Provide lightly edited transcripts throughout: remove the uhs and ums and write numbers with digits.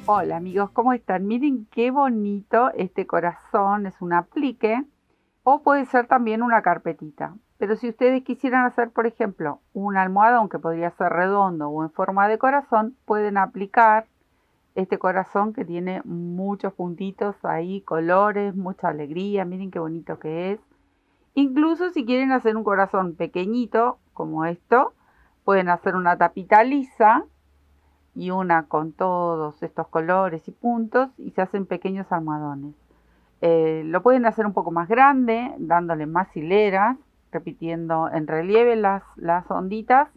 Hola amigos, ¿cómo están? Miren qué bonito este corazón, es un aplique o puede ser también una carpetita. Pero si ustedes quisieran hacer, por ejemplo, un almohadón que podría ser redondo o en forma de corazón, pueden aplicar este corazón que tiene muchos puntitos ahí, colores, mucha alegría, miren qué bonito que es. Incluso si quieren hacer un corazón pequeñito, como esto, pueden hacer una tapita lisa y una con todos estos colores y puntos y se hacen pequeños almohadones. Lo pueden hacer un poco más grande, dándole más hileras, repitiendo en relieve las onditas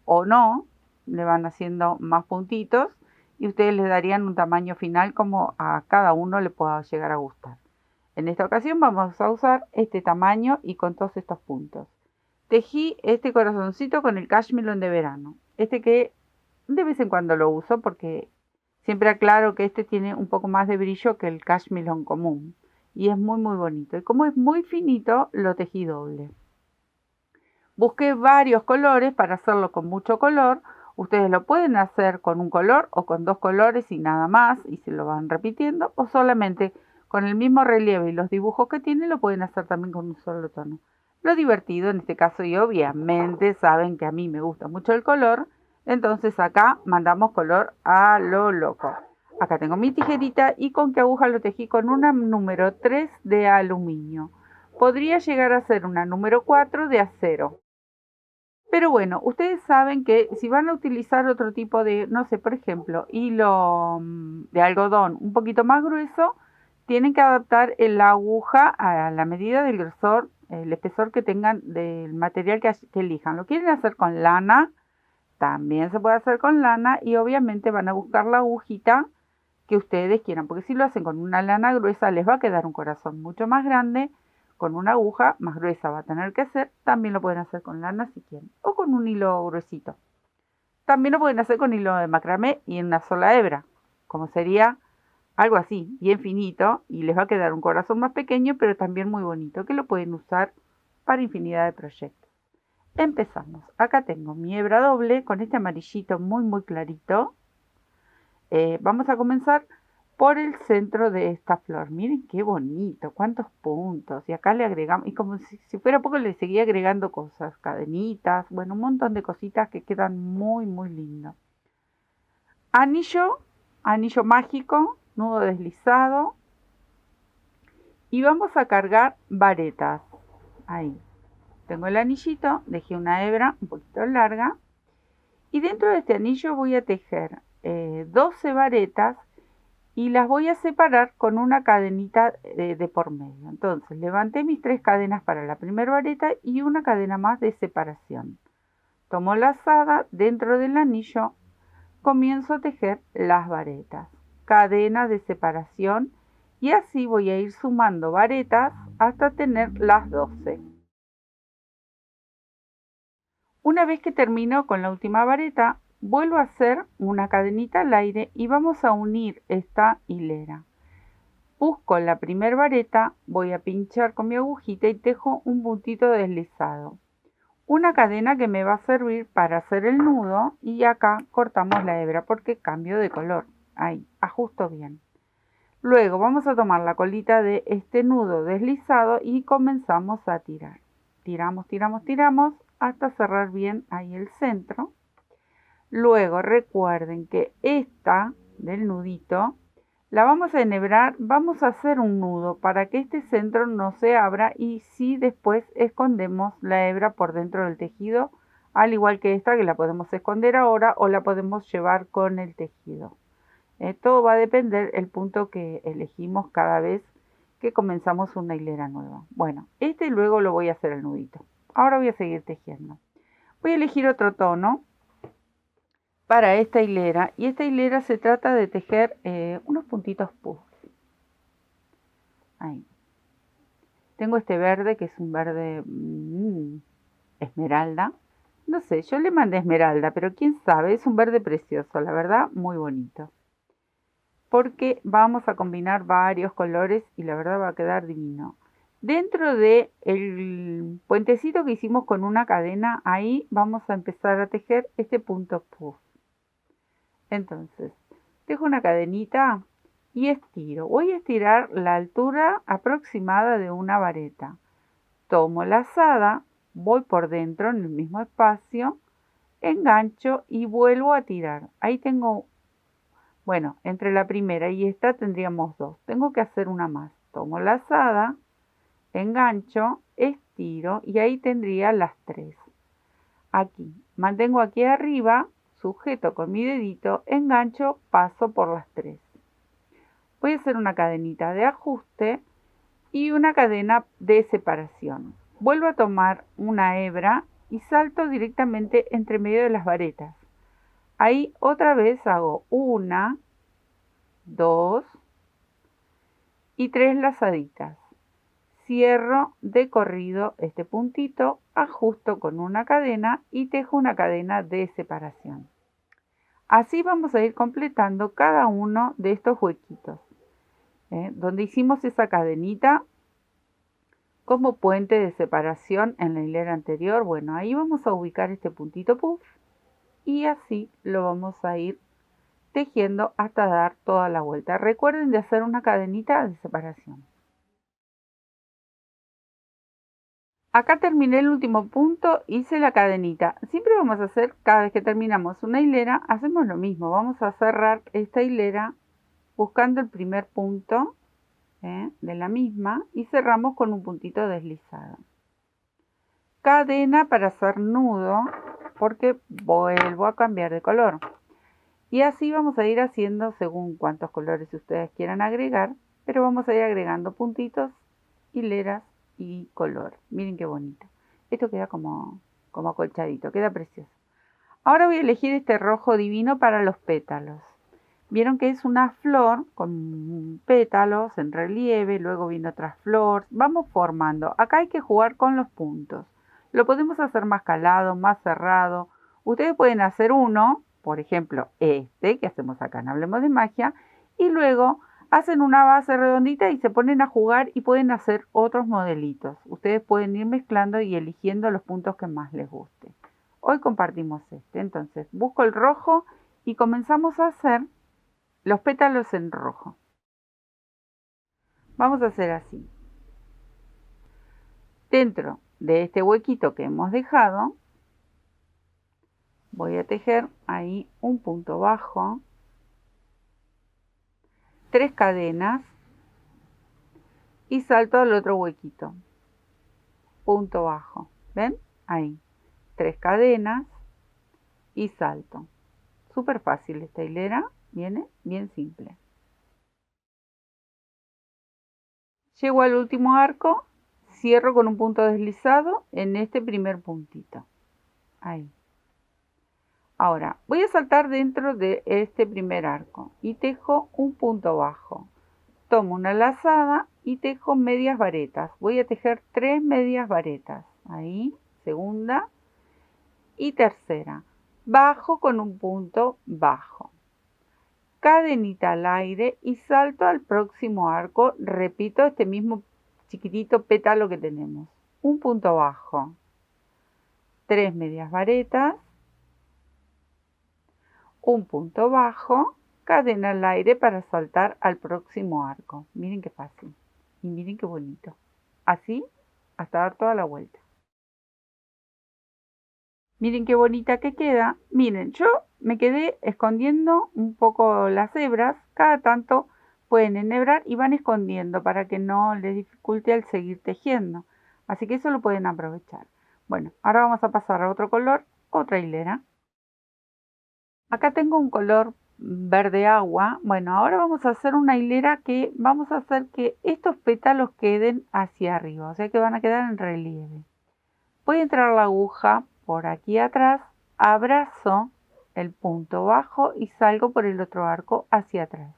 o no, le van haciendo más puntitos y ustedes les darían un tamaño final como a cada uno le pueda llegar a gustar. En esta ocasión vamos a usar este tamaño y con todos estos puntos. Tejí este corazoncito con el cashmere de verano. Este que de vez en cuando lo uso porque siempre aclaro que este tiene un poco más de brillo que el cashmere común. Y es muy bonito. Y como es muy finito, lo tejí doble. Busqué varios colores para hacerlo con mucho color. Ustedes lo pueden hacer con un color o con dos colores y nada más. Y se lo van repitiendo. O solamente con el mismo relieve y los dibujos que tiene lo pueden hacer también con un solo tono. Lo divertido en este caso, y obviamente saben que a mí me gusta mucho el color, entonces acá mandamos color a lo loco. Acá tengo mi tijerita y con qué aguja lo tejí con una número 3 de aluminio. Podría llegar a ser una número 4 de acero. Pero bueno, ustedes saben que si van a utilizar otro tipo de, no sé, por ejemplo, hilo de algodón un poquito más grueso, tienen que adaptar la aguja a la medida del grosor, el espesor que tengan del material que elijan. Lo quieren hacer con lana, también se puede hacer con lana y obviamente van a buscar la agujita que ustedes quieran, porque si lo hacen con una lana gruesa les va a quedar un corazón mucho más grande, con una aguja más gruesa va a tener que ser, también lo pueden hacer con lana si quieren, o con un hilo gruesito. También lo pueden hacer con hilo de macramé y en una sola hebra, como sería algo así, bien finito, y les va a quedar un corazón más pequeño, pero también muy bonito, que lo pueden usar para infinidad de proyectos. Empezamos. Acá tengo mi hebra doble con este amarillito muy clarito. Vamos a comenzar por el centro de esta flor. Miren qué bonito, cuántos puntos. Y acá le agregamos, y como si fuera poco le seguía agregando cosas, cadenitas, bueno, un montón de cositas que quedan muy lindo. Anillo, anillo mágico, nudo deslizado. Y vamos a cargar varetas. Ahí. Tengo el anillito, dejé una hebra un poquito larga. Y dentro de este anillo voy a tejer 12 varetas y las voy a separar con una cadenita de por medio. Entonces levanté mis 3 cadenas para la primera vareta y una cadena más de separación. Tomo la lazada dentro del anillo, comienzo a tejer las varetas, cadena de separación y así voy a ir sumando varetas hasta tener las 12. Una vez que termino con la última vareta, vuelvo a hacer una cadenita al aire y vamos a unir esta hilera. Busco la primera vareta, voy a pinchar con mi agujita y tejo un puntito deslizado. Una cadena que me va a servir para hacer el nudo y acá cortamos la hebra porque cambio de color. Ahí, ajusto bien. Luego vamos a tomar la colita de este nudo deslizado y comenzamos a tirar. Tiramos hasta cerrar bien ahí el centro. Luego recuerden que esta del nudito la vamos a enhebrar, vamos a hacer un nudo para que este centro no se abra y si después escondemos la hebra por dentro del tejido, al igual que esta que la podemos esconder ahora o la podemos llevar con el tejido. Todo va a depender el punto que elegimos cada vez que comenzamos una hilera nueva. Bueno, este luego lo voy a hacer el nudito. Ahora voy a seguir tejiendo. Voy a elegir otro tono para esta hilera y esta hilera se trata de tejer unos puntitos puff. Ahí. Tengo este verde que es un verde esmeralda. No sé, yo le mandé esmeralda, pero quién sabe, es un verde precioso, la verdad, muy bonito. Porque vamos a combinar varios colores y la verdad va a quedar divino. Dentro de el puentecito que hicimos con una cadena, ahí vamos a empezar a tejer este punto puff. Entonces, Dejo una cadenita y estiro. Voy a estirar la altura aproximada de una vareta. Tomo la lazada, voy por dentro en el mismo espacio, engancho y vuelvo a tirar. Ahí tengo, bueno, entre la primera y esta tendríamos dos. Tengo que hacer una más. Tomo la lazada, engancho, estiro y ahí tendría las tres. Aquí, mantengo aquí arriba, sujeto con mi dedito, engancho, paso por las tres. Voy a hacer una cadenita de ajuste y una cadena de separación. Vuelvo a tomar una hebra y salto directamente entre medio de las varetas. Ahí otra vez hago una, dos y tres lazaditas. Cierro de corrido este puntito, ajusto con una cadena y tejo una cadena de separación. Así vamos a ir completando cada uno de estos huequitos. Donde hicimos esa cadenita como puente de separación en la hilera anterior, bueno, ahí vamos a ubicar este puntito puff y así lo vamos a ir tejiendo hasta dar toda la vuelta. Recuerden de hacer una cadenita de separación. Acá terminé el último punto, hice la cadenita. Siempre vamos a hacer, cada vez que terminamos una hilera, hacemos lo mismo. Vamos a cerrar esta hilera buscando el primer punto de la misma y cerramos con un puntito deslizado. Cadena para hacer nudo porque vuelvo a cambiar de color. Y así vamos a ir haciendo según cuántos colores ustedes quieran agregar, pero vamos a ir agregando puntitos, hileras y color. Miren qué bonito. Esto queda como acolchadito, queda precioso. Ahora voy a elegir este rojo divino para los pétalos. Vieron que es una flor con pétalos en relieve, luego viene otra flor. Vamos formando. Acá hay que jugar con los puntos. Lo podemos hacer más calado, más cerrado. Ustedes pueden hacer uno, por ejemplo, este que hacemos acá en Hablemos de Magia, y luego hacen una base redondita y se ponen a jugar y pueden hacer otros modelitos. Ustedes pueden ir mezclando y eligiendo los puntos que más les guste. Hoy compartimos este. Entonces, busco el rojo y comenzamos a hacer los pétalos en rojo. Vamos a hacer así. Dentro de este huequito que hemos dejado, voy a tejer ahí un punto bajo, 3 cadenas y salto al otro huequito. Punto bajo. ¿Ven? Ahí. 3 cadenas y salto. Súper fácil esta hilera. Viene bien simple. Llego al último arco, cierro con un punto deslizado en este primer puntito. Ahí. Ahora, voy a saltar dentro de este primer arco y tejo un punto bajo. Tomo una lazada y tejo medias varetas. Voy a tejer 3 medias varetas. Ahí, segunda y tercera. Bajo con un punto bajo. Cadenita al aire y salto al próximo arco. Repito este mismo chiquitito pétalo que tenemos. Un punto bajo. 3 medias varetas. Un punto bajo, cadena al aire para saltar al próximo arco. Miren qué fácil y miren qué bonito. Así hasta dar toda la vuelta. Miren qué bonita que queda. Miren, yo me quedé escondiendo un poco las hebras. Cada tanto pueden enhebrar y van escondiendo para que no les dificulte al seguir tejiendo. Así que eso lo pueden aprovechar. Bueno, ahora vamos a pasar a otro color, otra hilera. Acá tengo un color verde agua. Bueno, ahora vamos a hacer una hilera que vamos a hacer que estos pétalos queden hacia arriba, o sea que van a quedar en relieve. Voy a entrar la aguja por aquí atrás, abrazo el punto bajo y salgo por el otro arco hacia atrás.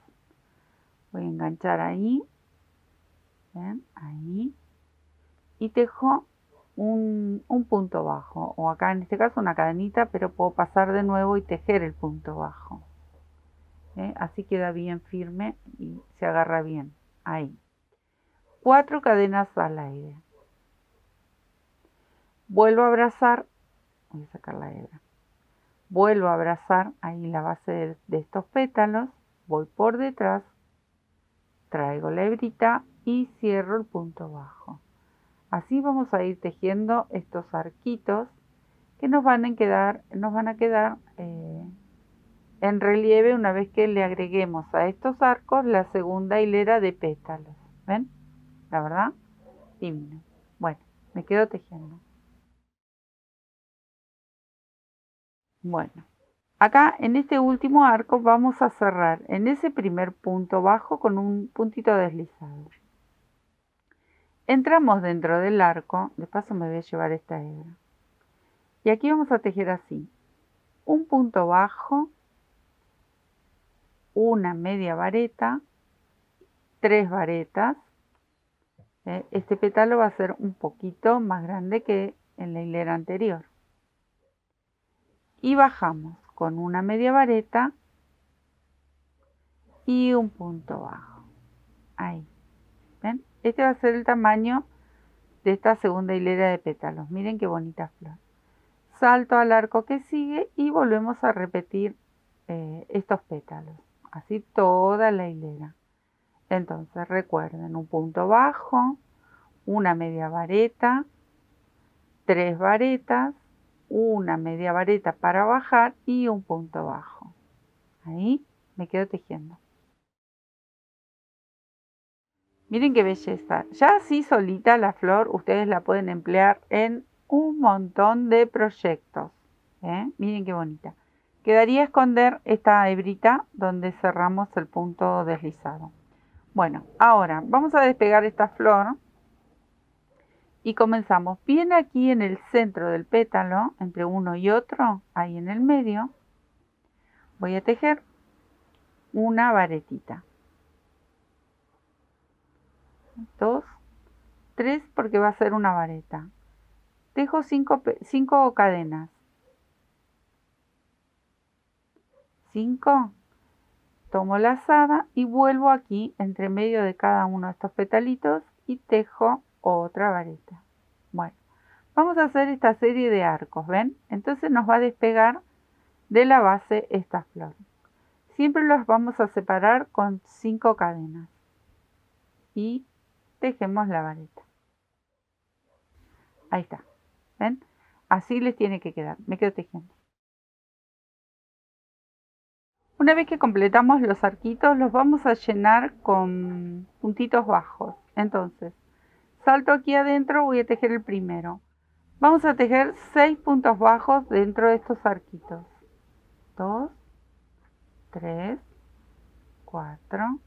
Voy a enganchar ahí, ¿ven? Ahí, y tejo un punto bajo, o acá en este caso una cadenita, pero puedo pasar de nuevo y tejer el punto bajo. Así queda bien firme y se agarra bien. Ahí. 4 cadenas al aire. Vuelvo a abrazar, voy a sacar la hebra. Vuelvo a abrazar ahí la base de estos pétalos voy por detrás, traigo la hebrita y cierro el punto bajo. Así vamos a ir tejiendo estos arquitos que nos van a quedar en relieve una vez que le agreguemos a estos arcos la segunda hilera de pétalos. ¿Ven? La verdad, divino. Bueno, me quedo tejiendo. Bueno, acá en este último arco vamos a cerrar en ese primer punto bajo con un puntito deslizado. Entramos dentro del arco, de paso me voy a llevar esta hebra. Y aquí vamos a tejer así, un punto bajo, una media vareta, 3 varetas. Este pétalo va a ser un poquito más grande que en la hilera anterior. Y bajamos con una media vareta y un punto bajo. Ahí. ¿Ven? Este va a ser el tamaño de esta segunda hilera de pétalos. Miren qué bonita flor. Salto al arco que sigue y volvemos a repetir estos pétalos. Así toda la hilera. Entonces recuerden, un punto bajo, una media vareta, 3 varetas, una media vareta para bajar y un punto bajo. Ahí me quedo tejiendo. Miren qué belleza. Ya así solita la flor ustedes la pueden emplear en un montón de proyectos. Miren qué bonita. Quedaría esconder esta hebrita donde cerramos el punto deslizado. Bueno, ahora vamos a despegar esta flor y comenzamos bien aquí en el centro del pétalo, entre uno y otro, ahí en el medio. Voy a tejer una varetita. 2, 3 porque va a ser una vareta. Tejo 5 cadenas. 5, tomo la lazada y vuelvo aquí entre medio de cada uno de estos petalitos y tejo otra vareta. Bueno, vamos a hacer esta serie de arcos, ¿ven? Entonces nos va a despegar de la base esta flor. Siempre los vamos a separar con 5 cadenas y tejemos la vareta. Ahí está, ¿ven? Así les tiene que quedar. Me quedo tejiendo. Una vez que completamos los arquitos, los vamos a llenar con puntitos bajos. Entonces, salto aquí adentro, voy a tejer el primero. Vamos a tejer 6 puntos bajos dentro de estos arquitos. 2, 3, 4,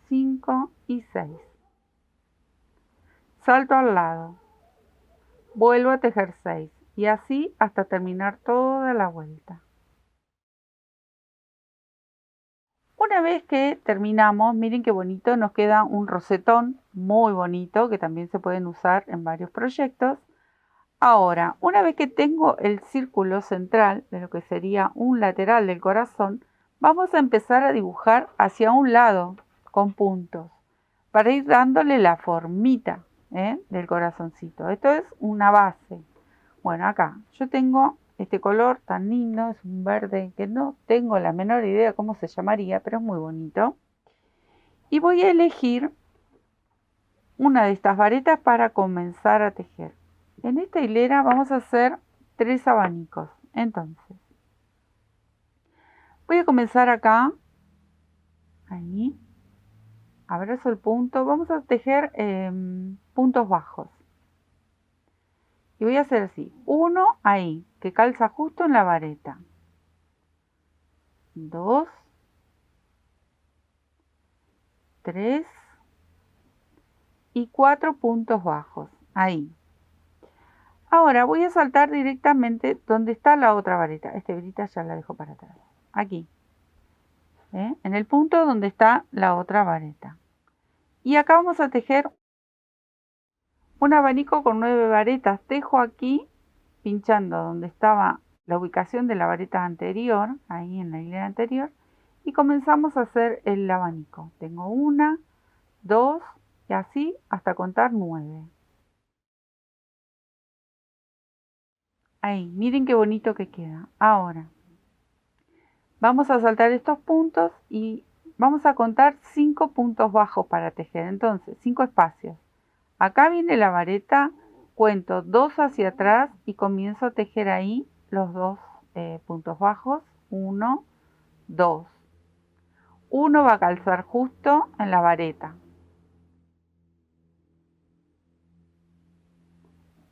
5 y 6. Salto al lado. Vuelvo a tejer 6 y así hasta terminar toda la vuelta. Una vez que terminamos, miren qué bonito, nos queda un rosetón muy bonito que también se pueden usar en varios proyectos. Ahora, una vez que tengo el círculo central de lo que sería un lateral del corazón, vamos a empezar a dibujar hacia un lado con puntos para ir dándole la formita del corazoncito. Esto es una base. Bueno, acá yo tengo este color tan lindo, es un verde que no tengo la menor idea cómo se llamaría, pero es muy bonito. Y voy a elegir una de estas varetas para comenzar a tejer. En esta hilera vamos a hacer 3 abanicos. Entonces, voy a comenzar acá, ahí, abrazo el punto, vamos a tejer puntos bajos. Y voy a hacer así, uno ahí, que calza justo en la vareta. 2, 3 y 4 puntos bajos, ahí. Ahora voy a saltar directamente donde está la otra vareta. Esta varita ya la dejo para atrás. Aquí. En el punto donde está la otra vareta. Y acá vamos a tejer un abanico con 9 varetas. Tejo aquí, pinchando donde estaba la ubicación de la vareta anterior, ahí en la hilera anterior, y comenzamos a hacer el abanico. Tengo 1, 2 y así hasta contar 9. Ahí, miren qué bonito que queda. Ahora, Vamos a saltar estos puntos y vamos a contar 5 puntos bajos para tejer. Entonces, 5 espacios. Acá viene la vareta, cuento 2 hacia atrás y comienzo a tejer ahí los 2 puntos bajos. 1, 2. Uno va a calzar justo en la vareta.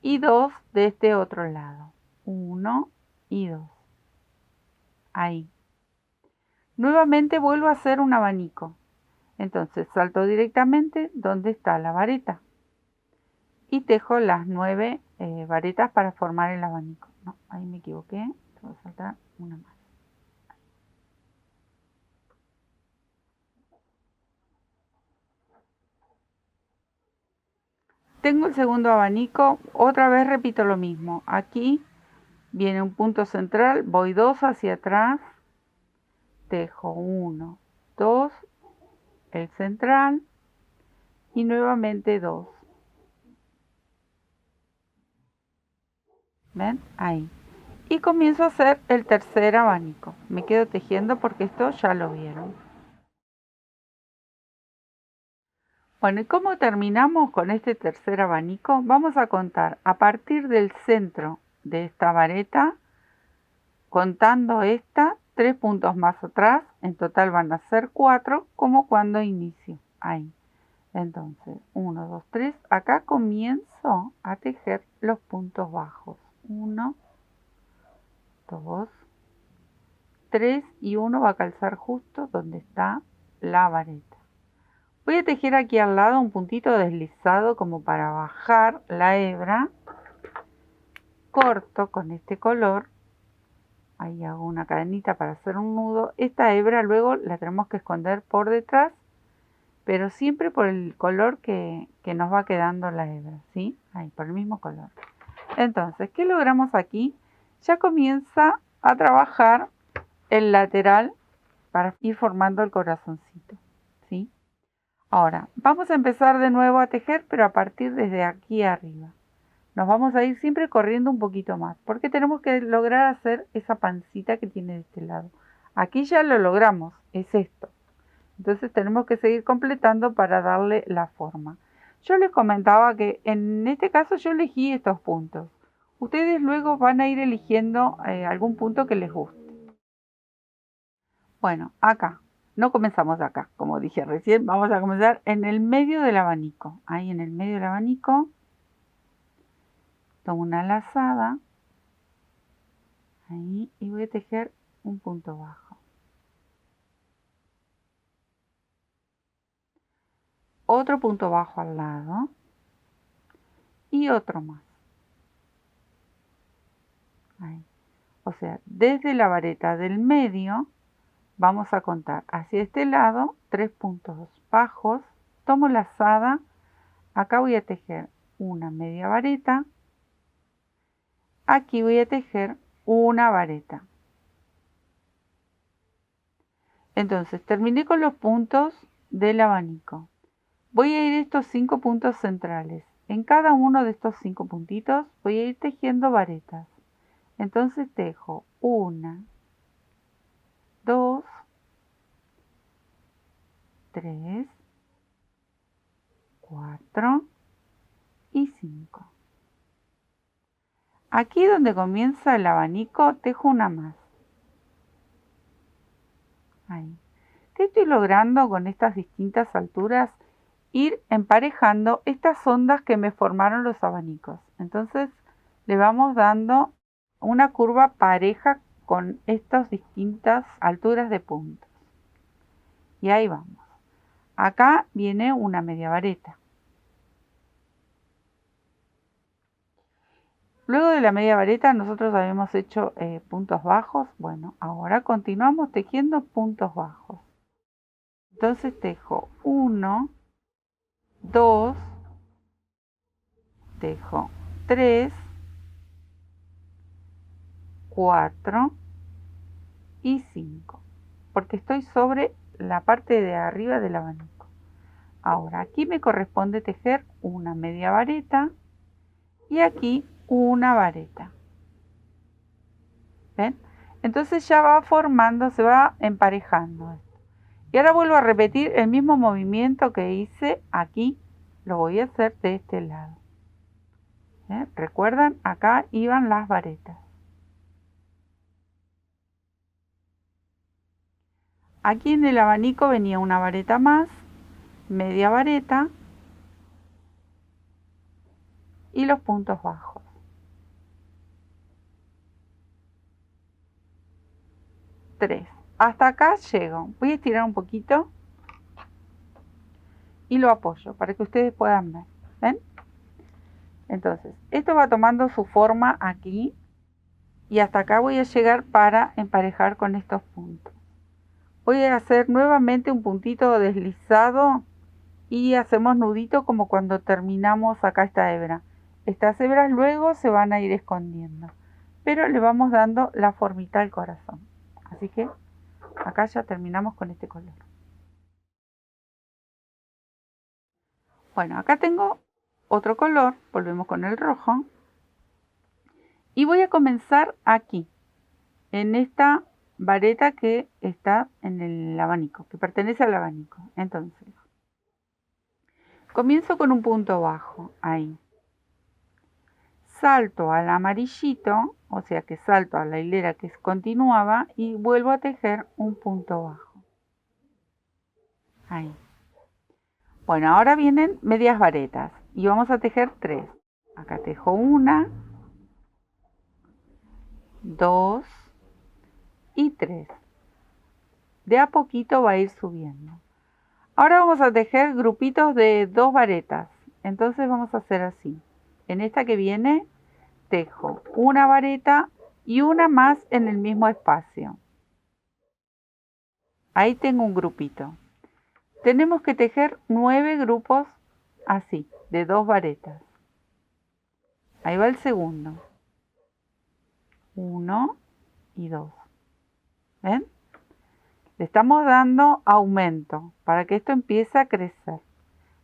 Y 2 de este otro lado. 1 y 2. Ahí. Nuevamente vuelvo a hacer un abanico. Entonces salto directamente donde está la vareta. Y tejo las 9 varetas para formar el abanico. No, ahí me equivoqué. Voy a saltar una más. Tengo el segundo abanico, otra vez repito lo mismo. Aquí viene un punto central, voy 2 hacia atrás, tejo 1, 2, el central y nuevamente 2. ¿Ven? Ahí. Y comienzo a hacer el tercer abanico. Me quedo tejiendo porque esto ya lo vieron. Bueno, ¿y cómo terminamos con este tercer abanico? Vamos a contar a partir del centro de esta vareta, contando esta, 3 puntos más atrás, en total van a ser 4, como cuando inicio. Ahí. Entonces, 1, 2, 3, acá comienzo a tejer los puntos bajos. 1, 2, 3 y 1 va a calzar justo donde está la vareta. Voy a tejer aquí al lado un puntito deslizado como para bajar la hebra. Corto con este color. Ahí hago una cadenita para hacer un nudo. Esta hebra luego la tenemos que esconder por detrás, pero siempre por el color que nos va quedando la hebra, ¿sí? Ahí, por el mismo color. Entonces, ¿qué logramos aquí? Ya comienza a trabajar el lateral para ir formando el corazoncito, ¿sí? Ahora, vamos a empezar de nuevo a tejer, pero a partir desde aquí arriba. Nos vamos a ir siempre corriendo un poquito más, porque tenemos que lograr hacer esa pancita que tiene de este lado. Aquí ya lo logramos, es esto. Entonces tenemos que seguir completando para darle la forma. Yo les comentaba que en este caso yo elegí estos puntos. Ustedes luego van a ir eligiendo algún punto que les guste. Bueno, acá. No comenzamos acá, como dije recién. Vamos a comenzar en el medio del abanico. Ahí en el medio del abanico. Tomo una lazada. Ahí. Y voy a tejer un punto bajo. Otro punto bajo al lado. Y otro más. Ahí. O sea, desde la vareta del medio vamos a contar hacia este lado 3 puntos bajos. Tomo lazada. Acá voy a tejer una media vareta. Aquí voy a tejer una vareta. Entonces terminé con los puntos del abanico. Voy a ir a estos 5 puntos centrales. En cada uno de estos 5 puntitos voy a ir tejiendo varetas. Entonces tejo 1, 2, 3, 4 y 5. Aquí donde comienza el abanico tejo una más. Ahí. ¿Qué estoy logrando con estas distintas alturas? Ir emparejando estas ondas que me formaron los abanicos. Entonces le vamos dando una curva pareja con estas distintas alturas de puntos. Y ahí vamos. Acá viene una media vareta. Luego de la media vareta nosotros habíamos hecho puntos bajos. Bueno, ahora continuamos tejiendo puntos bajos. Entonces tejo 1, 2, tejo 3, 4 y 5, porque estoy sobre la parte de arriba del abanico. Ahora aquí me corresponde tejer una media vareta y aquí una vareta. ¿Ven? Entonces ya va formando, se va emparejando esto. Y ahora vuelvo a repetir el mismo movimiento que hice aquí, lo voy a hacer de este lado. ¿Recuerdan? Acá iban las varetas. Aquí en el abanico venía una vareta más, media vareta y los puntos bajos. 3. Hasta acá llego. Voy a estirar un poquito y lo apoyo para que ustedes puedan ver. ¿Ven? Entonces, esto va tomando su forma aquí y hasta acá voy a llegar para emparejar con estos puntos. Voy a hacer nuevamente un puntito deslizado y hacemos nudito como cuando terminamos acá esta hebra. Estas hebras luego se van a ir escondiendo, pero le vamos dando la formita al corazón. Así que acá ya terminamos con este color. Bueno, acá tengo otro color, volvemos con el rojo. Y voy a comenzar aquí, en esta vareta que está en el abanico, que pertenece al abanico. Entonces, comienzo con un punto bajo, ahí. Salto al amarillito, o sea que salto a la hilera que continuaba y vuelvo a tejer un punto bajo. Ahí. Bueno, ahora vienen medias varetas y vamos a tejer 3. Acá tejo 1, 2 y 3. De a poquito va a ir subiendo. Ahora vamos a tejer grupitos de 2 varetas. Entonces vamos a hacer así. En esta que viene tejo una vareta y una más en el mismo espacio. Ahí tengo un grupito. Tenemos que tejer 9 grupos así, de 2 varetas. Ahí va el segundo. 1 y 2. ¿Ven? Le estamos dando aumento para que esto empiece a crecer.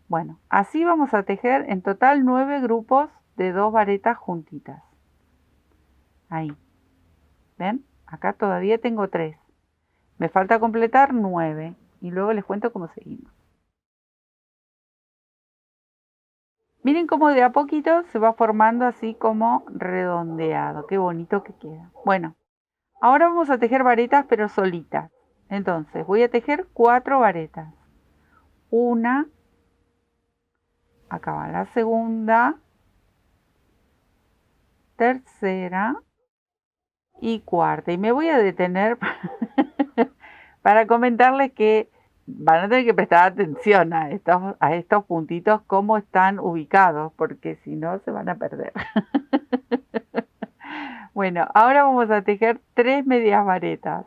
Bueno, así vamos a tejer en total 9 grupos de 2 varetas juntitas. Ahí. ¿Ven? Acá todavía tengo 3. Me falta completar 9 y luego les cuento cómo seguimos. Miren cómo de a poquito se va formando así como redondeado. Qué bonito que queda. Bueno, ahora vamos a tejer varetas pero solitas. Entonces voy a tejer 4 varetas. Una, acá va la segunda, tercera y cuarta. Y me voy a detener para comentarles que van a tener que prestar atención a estos puntitos, cómo están ubicados, porque si no se van a perder. Bueno, ahora vamos a tejer 3 medias varetas.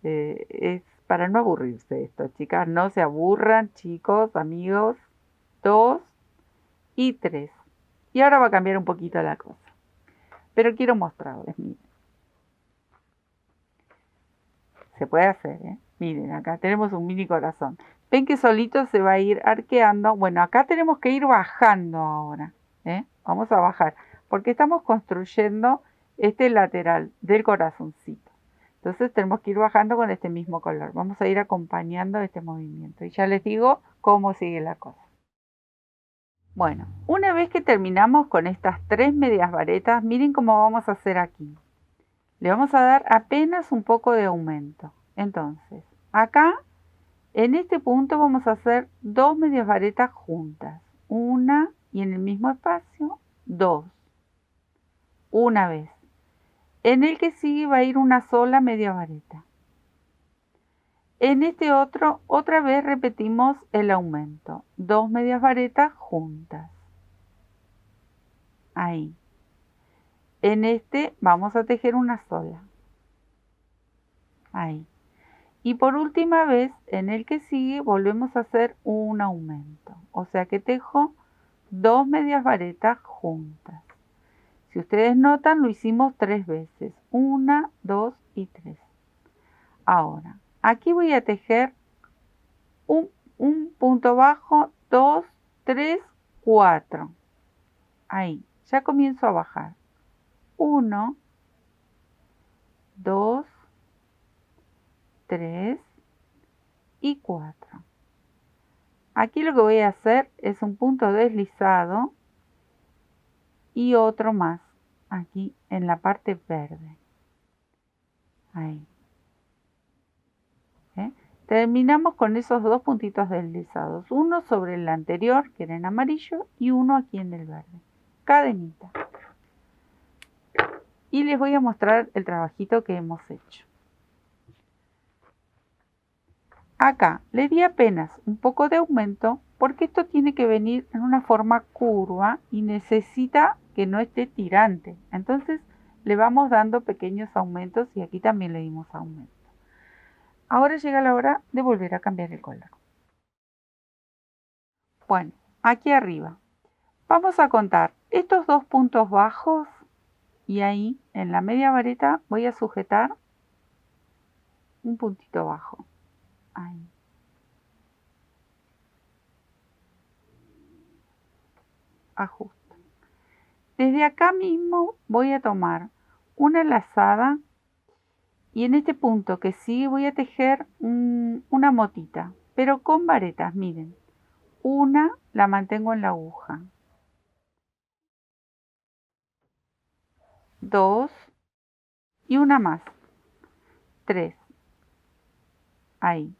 Es para no aburrirse esto, chicas. No se aburran, chicos, amigos. 2 y 3. Y ahora va a cambiar un poquito la cosa. Pero quiero mostrarles, miren. Se puede hacer, ¿eh? Miren, acá tenemos un mini corazón. Ven que solito se va a ir arqueando. Bueno, acá tenemos que ir bajando ahora, ¿eh? Vamos a bajar, porque estamos construyendo este lateral del corazoncito. Entonces tenemos que ir bajando con este mismo color. Vamos a ir acompañando este movimiento. Y ya les digo cómo sigue la cosa. Bueno, una vez que terminamos con estas 3 medias varetas, miren cómo vamos a hacer aquí. Le vamos a dar apenas un poco de aumento. Entonces, acá, en este punto vamos a hacer 2 medias varetas juntas. Una y en el mismo espacio, 2. Una vez. En el que sigue va a ir una sola media vareta. En este otro, otra vez repetimos el aumento. 2 medias varetas juntas. Ahí. En este vamos a tejer una sola. Ahí. Y por última vez, en el que sigue, volvemos a hacer un aumento. O sea que tejo 2 medias varetas juntas. Si ustedes notan, lo hicimos 3 veces. 1, 2 y 3. Ahora, aquí voy a tejer un punto bajo, 2, 3, 4. Ahí, ya comienzo a bajar. 1, 2, 3 y 4. Aquí lo que voy a hacer es un punto deslizado y otro más aquí en la parte verde. Ahí. ¿Eh? Terminamos con esos dos puntitos deslizados, uno sobre el anterior que era en amarillo y uno aquí en el verde. Cadenita. Y les voy a mostrar el trabajito que hemos hecho. Acá le di apenas un poco de aumento porque esto tiene que venir en una forma curva y necesita que no esté tirante. Entonces le vamos dando pequeños aumentos y aquí también le dimos aumento. Ahora llega la hora de volver a cambiar el color. Bueno, aquí arriba vamos a contar estos dos puntos bajos y ahí en la media vareta voy a sujetar un puntito bajo. Ahí. Ajusto. Desde acá mismo voy a tomar una lazada y en este punto que sí voy a tejer una motita, pero con varetas, miren. Una la mantengo en la aguja. 2 y una más. 3. Ahí.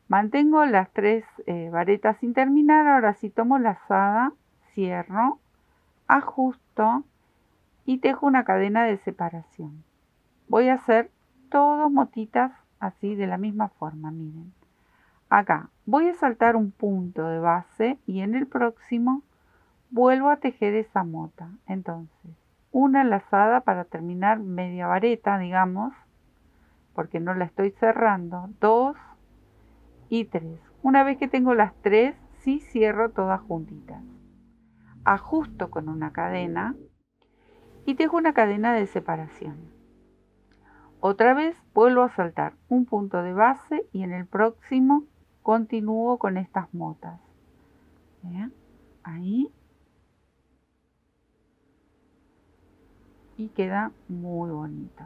Mantengo las 3 varetas sin terminar. Ahora sí tomo lazada, cierro, ajusto y tejo una cadena de separación. Voy a hacer todo motitas así de la misma forma, miren. Acá voy a saltar un punto de base y en el próximo vuelvo a tejer esa mota. Entonces, una lazada para terminar media vareta, digamos, porque no la estoy cerrando. 2 y 3. Una vez que tengo las 3, sí cierro todas juntitas. Ajusto con una cadena y tejo una cadena de separación. Otra vez vuelvo a saltar un punto de base y en el próximo continúo con estas motas. ¿Bien? Ahí. Y queda muy bonito.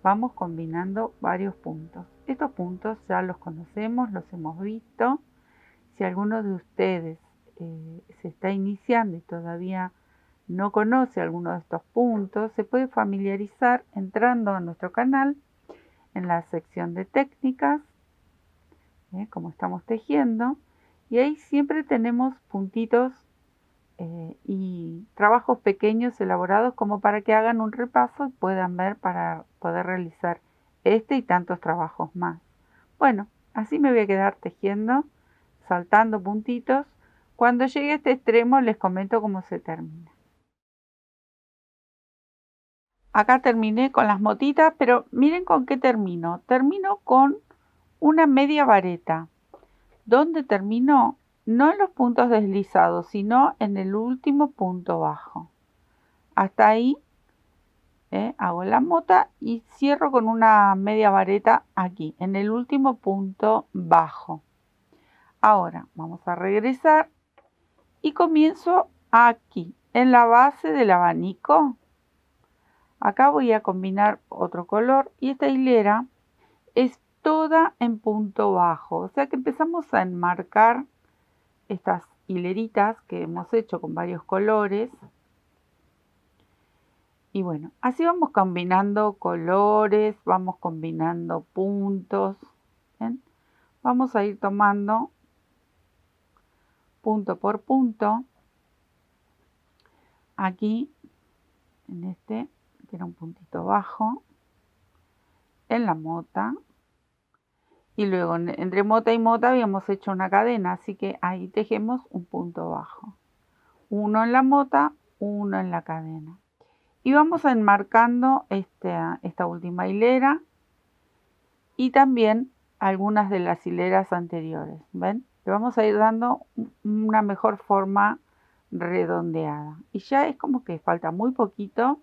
Vamos combinando varios puntos. Estos puntos ya los conocemos, los hemos visto. Si alguno de ustedes se está iniciando y todavía no conoce alguno de estos puntos, se puede familiarizar entrando a nuestro canal en la sección de técnicas, como estamos tejiendo, y ahí siempre tenemos puntitos y trabajos pequeños elaborados como para que hagan un repaso y puedan ver para poder realizar este y tantos trabajos más. Bueno, así me voy a quedar tejiendo, saltando puntitos. Cuando llegue a este extremo les comento cómo se termina. Acá terminé con las motitas, pero miren con qué termino. Termino con una media vareta. ¿Dónde termino? No en los puntos deslizados, sino en el último punto bajo. Hasta ahí hago la mota y cierro con una media vareta aquí, en el último punto bajo. Ahora vamos a regresar y comienzo aquí, en la base del abanico. Acá voy a combinar otro color y esta hilera es toda en punto bajo. O sea que empezamos a enmarcar estas hileritas que hemos hecho con varios colores. Y bueno, así vamos combinando colores, vamos combinando puntos. ¿Ven? Vamos a ir tomando punto por punto. Aquí, en este, que era un puntito bajo, en la mota. Y luego entre mota y mota habíamos hecho una cadena, así que ahí tejemos un punto bajo. Uno en la mota, uno en la cadena. Y vamos enmarcando esta última hilera y también algunas de las hileras anteriores. ¿Ven? Le vamos a ir dando una mejor forma redondeada. Y ya es como que falta muy poquito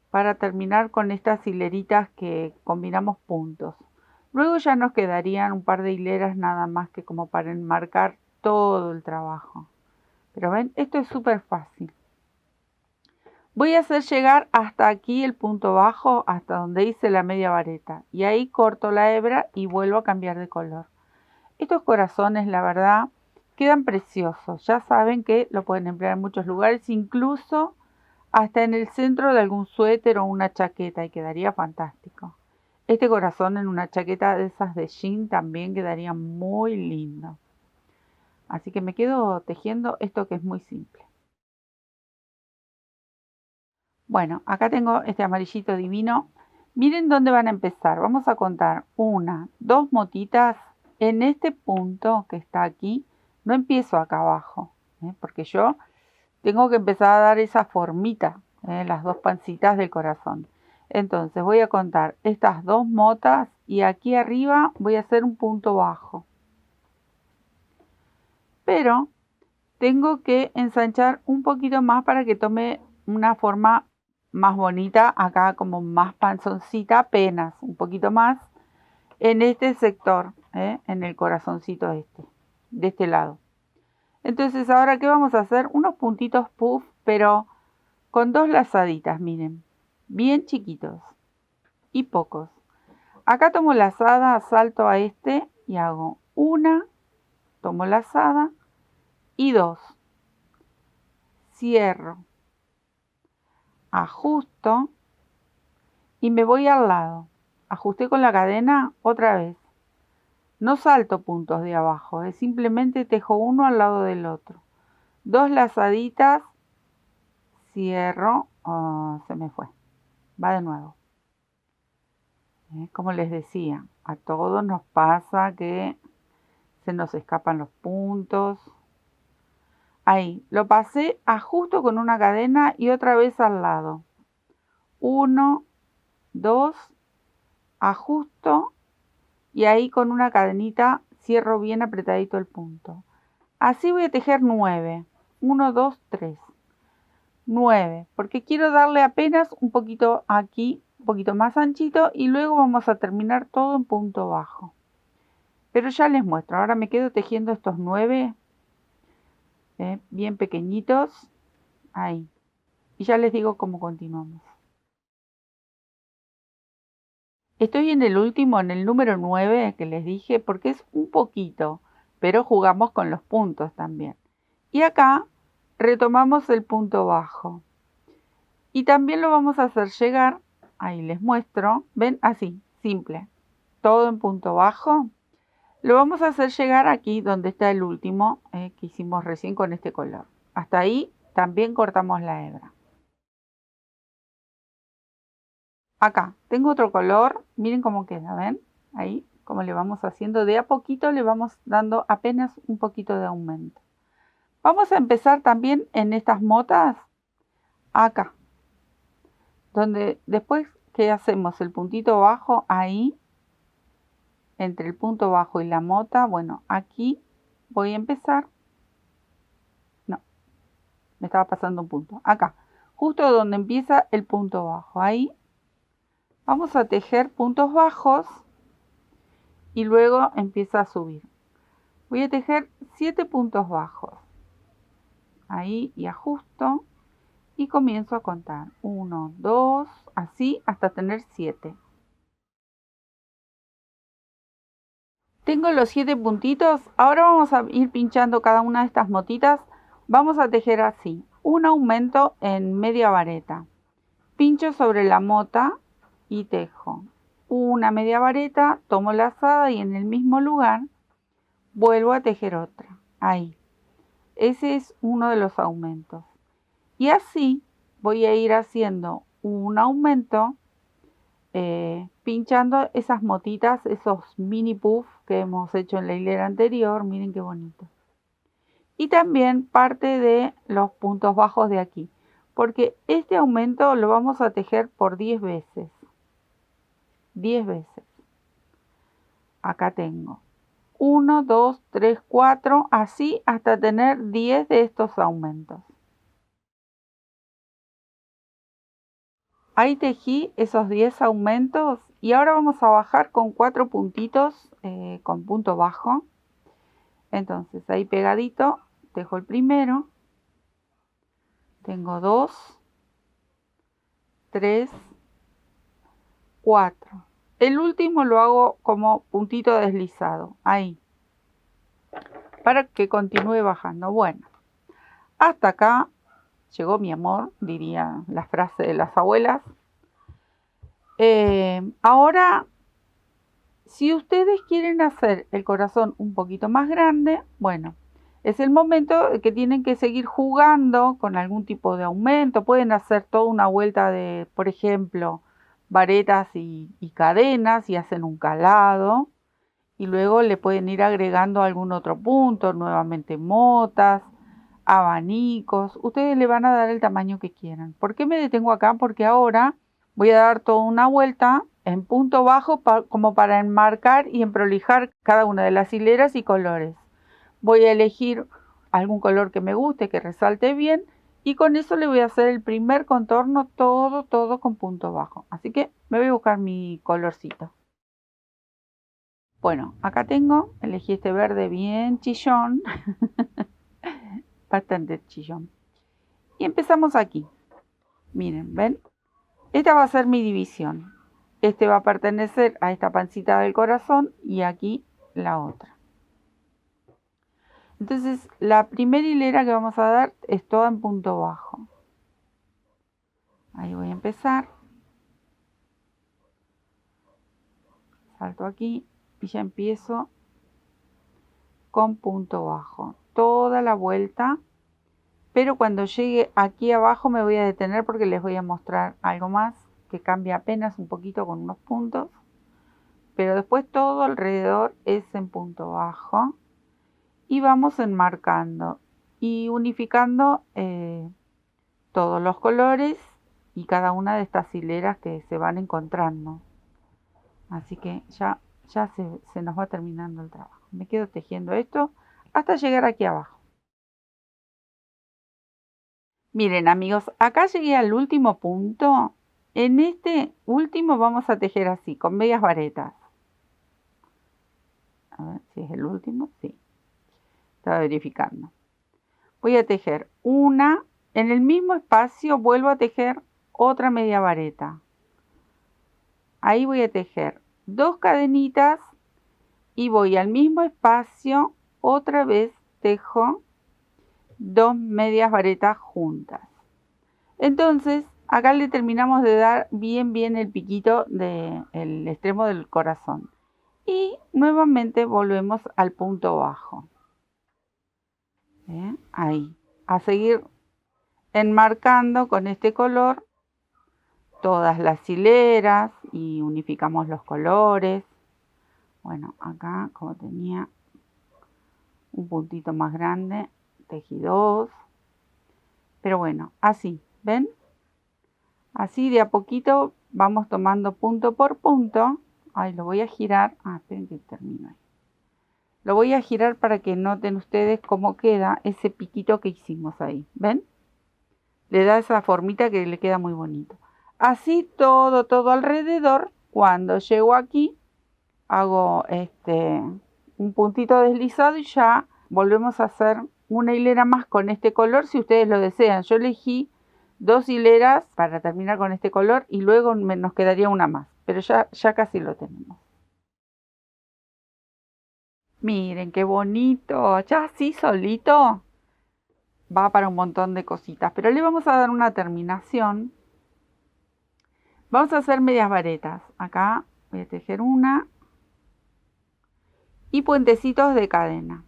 para terminar con estas hileritas que combinamos puntos. Luego ya nos quedarían un par de hileras nada más que como para enmarcar todo el trabajo. Pero ven, esto es súper fácil. Voy a hacer llegar hasta aquí el punto bajo, hasta donde hice la media vareta. Y ahí corto la hebra y vuelvo a cambiar de color. Estos corazones, la verdad, quedan preciosos. Ya saben que lo pueden emplear en muchos lugares, incluso hasta en el centro de algún suéter o una chaqueta, y quedaría fantástico. Este corazón en una chaqueta de esas de jean también quedaría muy lindo. Así que me quedo tejiendo esto que es muy simple. Bueno, acá tengo este amarillito divino. Miren dónde van a empezar. Vamos a contar 1, 2 motitas en este punto que está aquí. No empiezo acá abajo, porque yo tengo que empezar a dar esa formita, las 2 pancitas del corazón. Entonces voy a contar estas 2 motas y aquí arriba voy a hacer un punto bajo. Pero tengo que ensanchar un poquito más para que tome una forma más bonita, acá como más panzoncita, apenas un poquito más en este sector, en el corazoncito de este lado. Entonces ahora, ¿qué vamos a hacer? Unos puntitos puff, pero con 2 lazaditas, miren, bien chiquitos y pocos. Acá tomo lazada, salto a este y hago 1, tomo lazada y 2. Cierro, ajusto y me voy al lado. Ajusté con la cadena otra vez. No salto puntos de abajo, simplemente tejo uno al lado del otro. 2 lazaditas, cierro, se me fue. Va de nuevo. Como les decía, a todos nos pasa que se nos escapan los puntos. Ahí, lo pasé, ajusto con una cadena y otra vez al lado. 1, 2, ajusto y ahí con una cadenita cierro bien apretadito el punto. Así voy a tejer 9. 1, 2, 3. 9, porque quiero darle apenas un poquito aquí, un poquito más anchito y luego vamos a terminar todo en punto bajo. Pero ya les muestro, ahora me quedo tejiendo estos 9 bien pequeñitos, ahí. Y ya les digo cómo continuamos. Estoy en el último, en el número 9 que les dije, porque es un poquito, pero jugamos con los puntos también. Y acá retomamos el punto bajo. Y también lo vamos a hacer llegar, ahí les muestro, ven, así, simple, todo en punto bajo. Lo vamos a hacer llegar aquí donde está el último que hicimos recién con este color. Hasta ahí también cortamos la hebra. Acá tengo otro color, miren cómo queda, ¿ven? Ahí, como le vamos haciendo de a poquito, le vamos dando apenas un poquito de aumento. Vamos a empezar también en estas motas, acá, donde después que hacemos el puntito bajo, ahí, entre el punto bajo y la mota, bueno, aquí voy a empezar, no, me estaba pasando un punto, acá, justo donde empieza el punto bajo, ahí, vamos a tejer puntos bajos y luego empieza a subir. Voy a tejer 7 puntos bajos, ahí, y ajusto, y comienzo a contar, 1, 2, así hasta tener 7. Tengo los 7 puntitos, ahora vamos a ir pinchando cada una de estas motitas. Vamos a tejer así, un aumento en media vareta. Pincho sobre la mota y tejo una media vareta, tomo lazada y en el mismo lugar vuelvo a tejer otra. Ahí, ese es uno de los aumentos. Y así voy a ir haciendo un aumento pinchando esas motitas, esos mini puff que hemos hecho en la hilera anterior. Miren qué bonito. Y también parte de los puntos bajos de aquí, porque este aumento lo vamos a tejer por 10 veces. 10 veces. Acá tengo 1, 2, 3, 4, así hasta tener 10 de estos aumentos. Ahí tejí esos 10 aumentos y ahora vamos a bajar con 4 puntitos con punto bajo. Entonces ahí pegadito tejo el primero, tengo 2, 3, 4. El último lo hago como puntito deslizado, ahí, para que continúe bajando. Bueno, hasta acá llegó mi amor, diría la frase de las abuelas. Ahora, si ustedes quieren hacer el corazón un poquito más grande, bueno, es el momento que tienen que seguir jugando con algún tipo de aumento. Pueden hacer toda una vuelta de, por ejemplo, varetas y cadenas y hacen un calado. Y luego le pueden ir agregando algún otro punto, nuevamente motas, abanicos. Ustedes le van a dar el tamaño que quieran. ¿Por qué me detengo acá? Porque ahora voy a dar toda una vuelta en punto bajo como para enmarcar y emprolijar cada una de las hileras y colores. Voy a elegir algún color que me guste, que resalte bien, y con eso le voy a hacer el primer contorno todo con punto bajo. Así que me voy a buscar mi colorcito. Bueno, acá tengo, elegí este verde bien chillón, bastante chillón. Y empezamos aquí. Miren, ¿ven? Esta va a ser mi división. Este va a pertenecer a esta pancita del corazón y aquí la otra. Entonces, la primera hilera que vamos a dar es toda en punto bajo. Ahí voy a empezar. Salto aquí y ya empiezo con punto bajo. Toda la vuelta. Pero cuando llegue aquí abajo me voy a detener porque les voy a mostrar algo más que cambia apenas un poquito con unos puntos. Pero después todo alrededor es en punto bajo. Y vamos enmarcando y unificando todos los colores y cada una de estas hileras que se van encontrando. Así que ya se nos va terminando el trabajo. Me quedo tejiendo esto hasta llegar aquí abajo. Miren amigos, acá llegué al último punto. En este último vamos a tejer así, con medias varetas. A ver si es el último, sí. Estaba verificando. Voy a tejer una, en el mismo espacio vuelvo a tejer otra media vareta. Ahí voy a tejer 2 cadenitas y voy al mismo espacio, otra vez tejo 2 medias varetas juntas. Entonces, acá le terminamos de dar bien el piquito del extremo del corazón. Y nuevamente volvemos al punto bajo. Ahí. A seguir enmarcando con este color todas las hileras y unificamos los colores. Bueno, acá como tenía un puntito más grande, tejí 2. Pero bueno, así, ¿ven? Así de a poquito vamos tomando punto por punto. Ahí lo voy a girar. Esperen que termino ahí. Lo voy a girar para que noten ustedes cómo queda ese piquito que hicimos ahí. ¿Ven? Le da esa formita que le queda muy bonito. Así todo alrededor. Cuando llego aquí, hago un puntito deslizado y ya volvemos a hacer una hilera más con este color si ustedes lo desean. Yo elegí 2 hileras para terminar con este color y luego nos quedaría una más, pero ya casi lo tenemos. Miren qué bonito, ya así solito va para un montón de cositas, pero le vamos a dar una terminación. Vamos a hacer medias varetas. Acá voy a tejer una y puentecitos de cadena.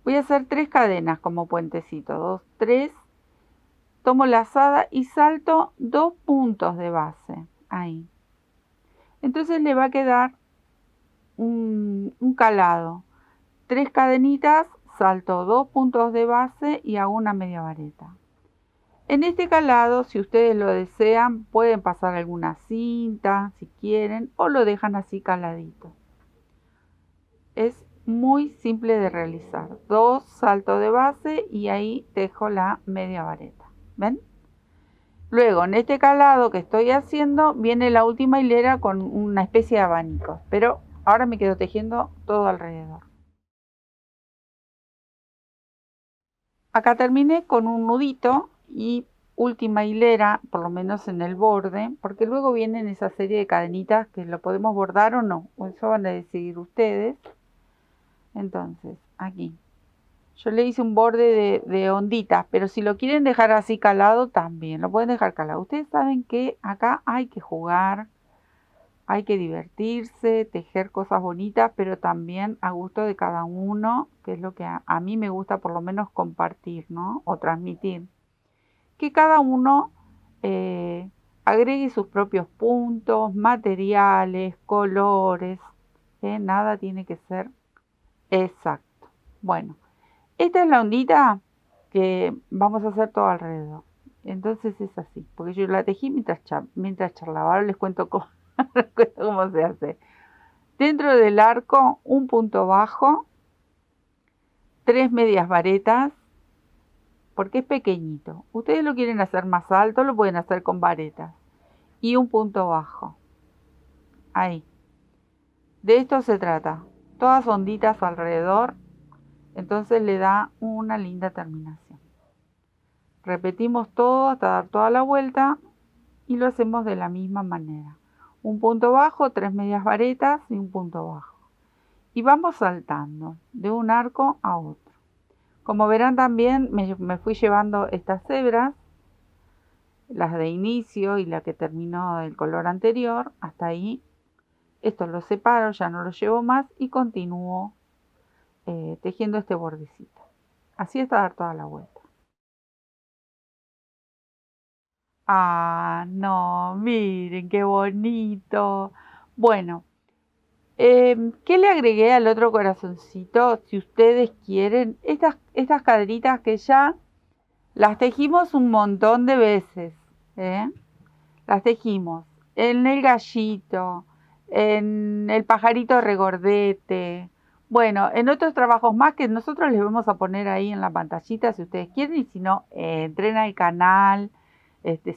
Voy a hacer 3 cadenas como puentecito, 2, 3. Tomo lazada y salto 2 puntos de base, ahí. Entonces le va a quedar un calado. 3 cadenitas, salto 2 puntos de base y hago una media vareta. En este calado, si ustedes lo desean, pueden pasar alguna cinta, si quieren, o lo dejan así caladito. Es muy simple de realizar. 2 saltos de base y ahí tejo la media vareta. ¿Ven? Luego, en este calado que estoy haciendo, viene la última hilera con una especie de abanico. Pero ahora me quedo tejiendo todo alrededor. Acá terminé con un nudito y última hilera, por lo menos en el borde, porque luego vienen esa serie de cadenitas que lo podemos bordar o no, o eso van a decidir ustedes. Entonces, aquí. Yo le hice un borde de onditas, pero si lo quieren dejar así calado, también lo pueden dejar calado. Ustedes saben que acá hay que jugar, hay que divertirse, tejer cosas bonitas, pero también a gusto de cada uno, que es lo que a mí me gusta por lo menos compartir, ¿no? O transmitir. Que cada uno agregue sus propios puntos, materiales, colores, nada tiene que ser exacto. Bueno. Esta es la ondita que vamos a hacer todo alrededor. Entonces es así, porque yo la tejí mientras charlaba. Ahora les cuento cómo, cómo se hace. Dentro del arco, un punto bajo, 3 medias varetas, porque es pequeñito. Ustedes lo quieren hacer más alto, lo pueden hacer con varetas. Y un punto bajo. Ahí. De esto se trata. Todas onditas alrededor. Entonces le da una linda terminación. Repetimos todo hasta dar toda la vuelta y lo hacemos de la misma manera. Un punto bajo, 3 medias varetas y un punto bajo. Y vamos saltando de un arco a otro. Como verán también me fui llevando estas hebras, las de inicio y la que terminó del color anterior, hasta ahí. Esto lo separo, ya no lo llevo más y continúo tejiendo este bordecito. Así hasta dar toda la vuelta. Ah, no, miren qué bonito. Bueno, ¿qué le agregué al otro corazoncito? Si ustedes quieren, estas caderitas que ya las tejimos un montón de veces, ¿eh? Las tejimos en el gallito, en el pajarito regordete, bueno, en otros trabajos más que nosotros les vamos a poner ahí en la pantallita si ustedes quieren, y si no, entren al canal,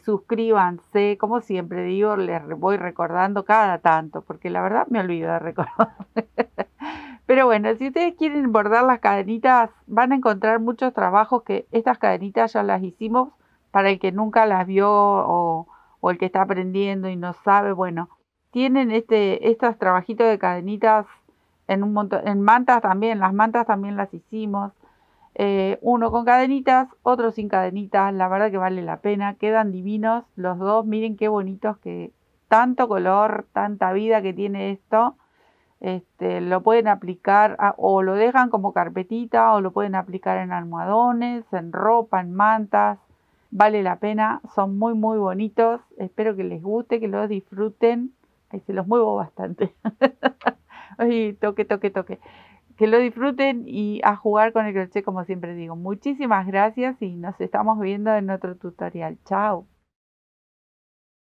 suscríbanse, como siempre digo, les voy recordando cada tanto, porque la verdad me olvido de recordar. Pero bueno, si ustedes quieren bordar las cadenitas, van a encontrar muchos trabajos que estas cadenitas ya las hicimos para el que nunca las vio o el que está aprendiendo y no sabe. Bueno, tienen estos trabajitos de cadenitas en un montón, en mantas también, las mantas también las hicimos. Uno con cadenitas, otro sin cadenitas, la verdad que vale la pena, quedan divinos los dos, miren qué bonitos, que tanto color, tanta vida que tiene esto. Lo pueden aplicar o lo dejan como carpetita o lo pueden aplicar en almohadones, en ropa, en mantas. Vale la pena, son muy muy bonitos. Espero que les guste, que los disfruten. Ahí se los muevo bastante. Ay, toque, toque, toque. Que lo disfruten y a jugar con el crochet como siempre digo. Muchísimas gracias y nos estamos viendo en otro tutorial. Chao.